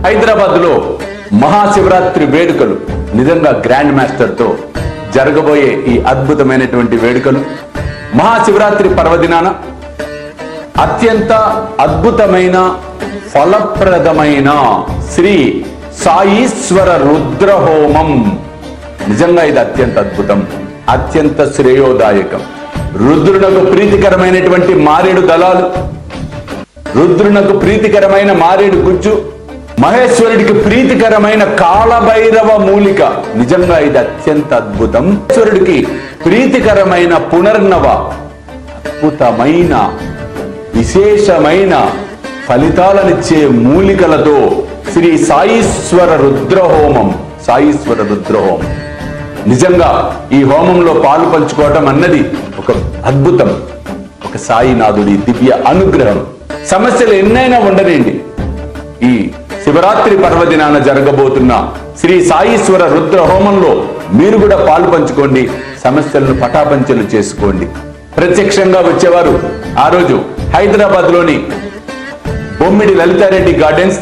హైదరాబాద్ లో మహాశివరాత్రి వేడుకలు నిజంగా గ్రాండ్ మాస్టర్ తో జరగబోయే ఈ అద్భుతమైనటువంటి వేడుకలు మహాశివరాత్రి పర్వదినాన అత్యంత అద్భుతమైన ఫలప్రదమైన శ్రీ సాయీశ్వర రుద్రహోమం. నిజంగా ఇది అత్యంత అద్భుతం, అత్యంత శ్రేయోదాయకం. రుద్రునకు ప్రీతికరమైనటువంటి మారేడు దళాలు, రుద్రునకు ప్రీతికరమైన మారేడు గుజ్జు, మహేశ్వరుడికి ప్రీతికరమైన కాళభైరవ మూలిక. నిజంగా ఇది అత్యంత అద్భుతం. మహేశ్వరుడికి ప్రీతికరమైన పునర్నవ అద్భుతమైన విశేషమైన ఫలితాలనిచ్చే మూలికలతో శ్రీ సాయీశ్వర రుద్రహోమం. సాయీశ్వర రుద్రహోమం నిజంగా ఈ హోమంలో పాలు పంచుకోవటం అన్నది ఒక అద్భుతం, ఒక సాయినాథుడి దివ్య అనుగ్రహం. సమస్యలు ఎన్నైనా ఉండనండి, ఈ శివరాత్రి పర్వదినాన జరగబోతున్న శ్రీ సాయీశ్వర రుద్ర హోమంలో మీరు కూడా పాలు పంచుకోండి, సమస్యలను పటాపంచలు చేసుకోండి. ప్రత్యక్షంగా వచ్చేవారు ఆ రోజు హైదరాబాద్ లోని Bommidi Lalitha Reddy gardens,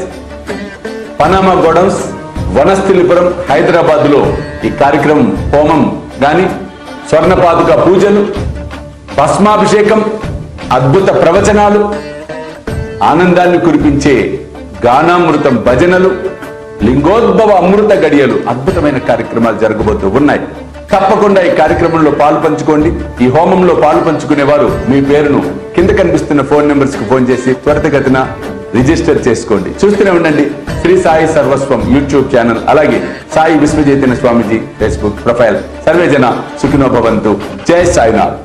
Panama godowns, Vanasthalipuram, Hyderabad లో ఈ కార్యక్రమం హోమం గాని, స్వర్ణపాదుక పూజలు, భస్మాభిషేకం, అద్భుత ప్రవచనాలు, ఆనందాన్ని కురిపించే గానామృతం భజనలు, లింగోద్భవ అమృత గడియలు, అద్భుతమైన కార్యక్రమాలు జరగబోతూ ఉన్నాయి. తప్పకుండా ఈ కార్యక్రమంలో పాలు పంచుకోండి. ఈ హోమంలో పాలు పంచుకునేవారు మీ పేరును కింద కనిపిస్తున్న ఫోన్ నెంబర్స్ కు ఫోన్ చేసి త్వరితగతిన రిజిస్టర్ చేసుకోండి. చూస్తూనే ఉండండి శ్రీ సాయి సర్వస్వం యూట్యూబ్ ఛానల్, అలాగే సాయి విశ్వచైతన్య స్వామీజీ ఫేస్బుక్ ప్రొఫైల్. సర్వేజన సుఖినో భవంతు. జై సాయినాథ్.